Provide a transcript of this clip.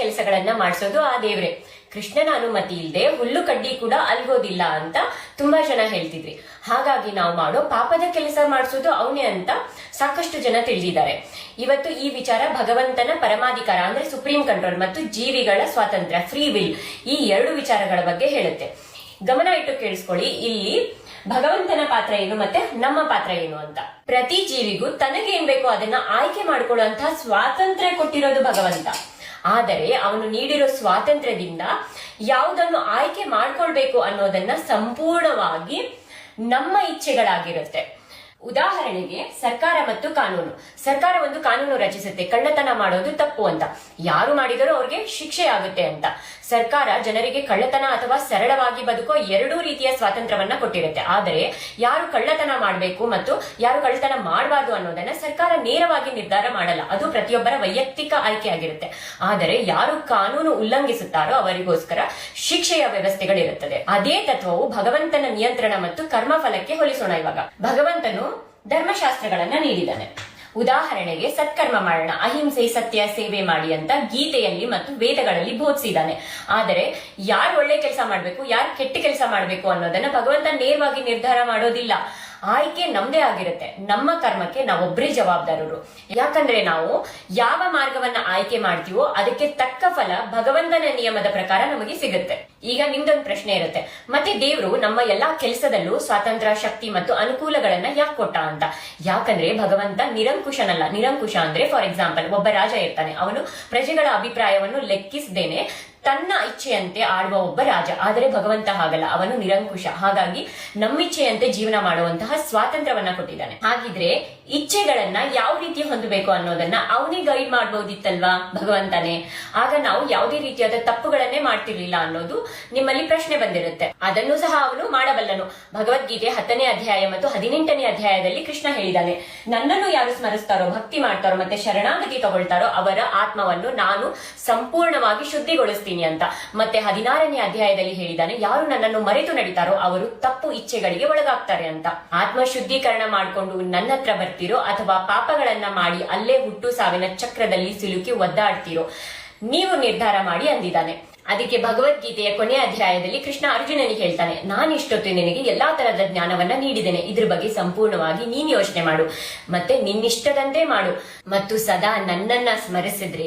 ಕೆಲಸಗಳನ್ನ ಮಾಡಿಸೋದು ಆ ದೇವ್ರೆ. ಕೃಷ್ಣನ ಅನುಮತಿ ಇಲ್ಲದೆ ಹುಲ್ಲು ಕಡ್ಡಿ ಕೂಡ ಅಲ್ಗೋದಿಲ್ಲ ಅಂತ ತುಂಬಾ ಜನ ಹೇಳ್ತಿದ್ರಿ. ಹಾಗಾಗಿ ನಾವು ಮಾಡೋ ಪಾಪದ ಕೆಲಸ ಮಾಡಿಸೋದು ಅವನೇ ಅಂತ ಸಾಕಷ್ಟು ಜನ ತಿಳಿದಿದ್ದಾರೆ. ಇವತ್ತು ಈ ವಿಚಾರ ಭಗವಂತನ ಪರಮಾಧಿಕಾರ ಅಂದ್ರೆ ಸುಪ್ರೀಂ ಕಂಟ್ರೋಲ್ ಮತ್ತು ಜೀವಿಗಳ ಸ್ವಾತಂತ್ರ್ಯ ಫ್ರೀ ವಿಲ್, ಈ ಎರಡು ವಿಚಾರಗಳ ಬಗ್ಗೆ ಹೇಳುತ್ತೆ. ಗಮನ ಇಟ್ಟು ಕೇಳಿಸ್ಕೊಳ್ಳಿ. ಇಲ್ಲಿ ಭಗವಂತನ ಪಾತ್ರ ಏನು ಮತ್ತೆ ನಮ್ಮ ಪಾತ್ರ ಏನು ಅಂತ. ಪ್ರತಿ ಜೀವಿಗೂ ತನಗೇನ್ ಬೇಕೋ ಅದನ್ನ ಆಯ್ಕೆ ಮಾಡ್ಕೊಳ್ಳುವಂತಹ ಸ್ವಾತಂತ್ರ್ಯ ಕೊಟ್ಟಿರೋದು ಭಗವಂತ. ಆದರೆ ಅವನು ನೀಡಿರೋ ಸ್ವಾತಂತ್ರ್ಯದಿಂದ ಯಾವುದನ್ನು ಆಯ್ಕೆ ಮಾಡ್ಕೊಳ್ಬೇಕು ಅನ್ನೋದನ್ನ ಸಂಪೂರ್ಣವಾಗಿ ನಮ್ಮ ಇಚ್ಛೆಗಳಾಗಿರುತ್ತೆ. ಉದಾಹರಣೆಗೆ ಸರ್ಕಾರ ಮತ್ತು ಕಾನೂನು. ಸರ್ಕಾರ ಒಂದು ಕಾನೂನು ರಚಿಸುತ್ತೆ, ಕಳ್ಳತನ ಮಾಡೋದು ತಪ್ಪು ಅಂತ. ಯಾರು ಮಾಡಿದರೂ ಅವ್ರಿಗೆ ಶಿಕ್ಷೆ ಆಗುತ್ತೆ ಅಂತ. ಸರ್ಕಾರ ಜನರಿಗೆ ಕಳ್ಳತನ ಅಥವಾ ಸರಳವಾಗಿ ಬದುಕೋ ಎರಡೂ ರೀತಿಯ ಸ್ವಾತಂತ್ರ್ಯವನ್ನ ಕೊಟ್ಟಿರುತ್ತೆ. ಆದರೆ ಯಾರು ಕಳ್ಳತನ ಮಾಡಬೇಕು ಮತ್ತು ಯಾರು ಕಳ್ಳತನ ಮಾಡಬಾರ್ದು ಅನ್ನೋದನ್ನ ಸರ್ಕಾರ ನೇರವಾಗಿ ನಿರ್ಧಾರ ಮಾಡಲ್ಲ. ಅದು ಪ್ರತಿಯೊಬ್ಬರ ವೈಯಕ್ತಿಕ ಆಯ್ಕೆ ಆಗಿರುತ್ತೆ. ಆದರೆ ಯಾರು ಕಾನೂನು ಉಲ್ಲಂಘಿಸುತ್ತಾರೋ ಅವರಿಗೋಸ್ಕರ ಶಿಕ್ಷೆಯ ವ್ಯವಸ್ಥೆಗಳಿರುತ್ತದೆ. ಅದೇ ತತ್ವವು ಭಗವಂತನ ನಿಯಂತ್ರಣ ಮತ್ತು ಕರ್ಮಫಲಕ್ಕೆ ಹೋಲಿಸೋಣ. ಇವಾಗ ಭಗವಂತನು ಧರ್ಮಶಾಸ್ತ್ರಗಳನ್ನ ನೀಡಿದ್ದಾನೆ. ಉದಾಹರಣೆಗೆ ಸತ್ಕರ್ಮ ಮಾಡೋಣ, ಅಹಿಂಸೆ, ಸತ್ಯ, ಸೇವೆ ಮಾಡಿ ಅಂತ ಗೀತೆಯಲ್ಲಿ ಮತ್ತು ವೇದಗಳಲ್ಲಿ ಬೋಧಿಸಿದ್ದಾನೆ. ಆದರೆ ಯಾರು ಒಳ್ಳೆ ಕೆಲಸ ಮಾಡ್ಬೇಕು, ಯಾರು ಕೆಟ್ಟ ಕೆಲಸ ಮಾಡ್ಬೇಕು ಅನ್ನೋದನ್ನ ಭಗವಂತ ನೇರವಾಗಿ ನಿರ್ಧಾರ ಮಾಡೋದಿಲ್ಲ. ಆಯ್ಕೆ ನಮ್ದೇ ಆಗಿರುತ್ತೆ. ನಮ್ಮ ಕರ್ಮಕ್ಕೆ ನಾವೊಬ್ಬರೇ ಜವಾಬ್ದಾರರು. ಯಾಕಂದ್ರೆ ನಾವು ಯಾವ ಮಾರ್ಗವನ್ನ ಆಯ್ಕೆ ಮಾಡ್ತೀವೋ ಅದಕ್ಕೆ ತಕ್ಕ ಫಲ ಭಗವಂತನ ನಿಯಮದ ಪ್ರಕಾರ ನಮಗೆ ಸಿಗುತ್ತೆ. ಈಗ ನಿಮ್ದೊಂದು ಪ್ರಶ್ನೆ ಇರುತ್ತೆ, ಮತ್ತೆ ದೇವರು ನಮ್ಮ ಎಲ್ಲಾ ಕೆಲಸದಲ್ಲೂ ಸ್ವಾತಂತ್ರ್ಯ, ಶಕ್ತಿ ಮತ್ತು ಅನುಕೂಲಗಳನ್ನ ಯಾಕೆ ಕೊಟ್ಟ ಅಂತ. ಯಾಕಂದ್ರೆ ಭಗವಂತ ನಿರಂಕುಶನಲ್ಲ. ನಿರಂಕುಶ ಅಂದ್ರೆ ಫಾರ್ ಎಕ್ಸಾಂಪಲ್ ಒಬ್ಬ ರಾಜ ಇರ್ತಾನೆ, ಅವನು ಪ್ರಜೆಗಳ ಅಭಿಪ್ರಾಯವನ್ನು ಲೆಕ್ಕಿಸದೇನೆ ತನ್ನ ಇಚ್ಛೆಯಂತೆ ಆಡುವ ಒಬ್ಬ ರಾಜ. ಆದರೆ ಭಗವಂತ ಹಾಗಲ್ಲ, ಅವನು ನಿರಂಕುಶ. ಹಾಗಾಗಿ ನಮ್ಮಿಚ್ಛೆಯಂತೆ ಜೀವನ ಮಾಡುವಂತಹ ಸ್ವಾತಂತ್ರ್ಯವನ್ನ ಕೊಟ್ಟಿದ್ದಾನೆ. ಹಾಗಿದ್ರೆ ಇಚ್ಛೆಗಳನ್ನ ಯಾವ ರೀತಿ ಹೊಂದಬೇಕು ಅನ್ನೋದನ್ನ ಅವನೇ ಗೈಡ್ ಮಾಡಬಹುದಿತ್ತಲ್ವಾ ಭಗವಂತನೇ. ಆಗ ನಾವು ಯಾವುದೇ ರೀತಿಯಾದ ತಪ್ಪುಗಳನ್ನೇ ಮಾಡ್ತಿರ್ಲಿಲ್ಲ ಅನ್ನೋದು ನಿಮ್ಮಲ್ಲಿ ಪ್ರಶ್ನೆ ಬಂದಿರುತ್ತೆ. ಅದನ್ನು ಸಹ ಅವನು ಮಾಡಬಲ್ಲನು. ಭಗವದ್ಗೀತೆ 10ನೇ ಅಧ್ಯಾಯ ಮತ್ತು 18ನೇ ಅಧ್ಯಾಯದಲ್ಲಿ ಕೃಷ್ಣ ಹೇಳಿದ್ದಾನೆ, ನನ್ನನ್ನು ಯಾರು ಸ್ಮರಿಸ್ತಾರೋ, ಭಕ್ತಿ ಮಾಡ್ತಾರೋ ಮತ್ತೆ ಶರಣಾಗತಿ ತಗೊಳ್ತಾರೋ ಅವರ ಆತ್ಮವನ್ನು ನಾನು ಸಂಪೂರ್ಣವಾಗಿ ಶುದ್ಧಿಗೊಳಿಸ್ತೀನಿ ಅಂತ. ಮತ್ತೆ 16ನೇ ಅಧ್ಯಾಯದಲ್ಲಿ ಹೇಳಿದ್ದಾನೆ, ಯಾರು ನನ್ನನ್ನು ಮರೆತು ನಡೀತಾರೋ ಅವರು ತಪ್ಪು ಇಚ್ಛೆಗಳಿಗೆ ಒಳಗಾಗ್ತಾರೆ ಅಂತ. ಆತ್ಮ ಶುದ್ಧೀಕರಣ ಮಾಡಿಕೊಂಡು ನನ್ನ ಹತ್ರ ಬರ್ತಿರೋ ಅಥವಾ ಪಾಪಗಳನ್ನ ಮಾಡಿ ಅಲ್ಲೇ ಹುಟ್ಟು ಸಾವಿನ ಚಕ್ರದಲ್ಲಿ ಸಿಲುಕಿ ಒದ್ದಾಡ್ತಿರೋ ನೀವು ನಿರ್ಧಾರ ಮಾಡಿ ಅಂದಿದ್ದಾನೆ. ಅದಕ್ಕೆ ಭಗವದ್ಗೀತೆಯ ಕೊನೆಯ ಅಧ್ಯಾಯದಲ್ಲಿ ಕೃಷ್ಣ ಅರ್ಜುನನಿಗೆ ಹೇಳ್ತಾನೆ, ನಾನಿಷ್ಟೊತ್ತು ನಿನಗೆ ಎಲ್ಲಾ ತರದ ಜ್ಞಾನವನ್ನ ನೀಡಿದ್ದೇನೆ. ಇದ್ರ ಬಗ್ಗೆ ಸಂಪೂರ್ಣವಾಗಿ ನೀನ್ ಯೋಚನೆ ಮಾಡು ಮತ್ತೆ ನಿನ್ನಿಷ್ಟದಂತೆ ಮಾಡು ಮತ್ತು ಸದಾ ನನ್ನನ್ನ ಸ್ಮರಿಸಿದ್ರೆ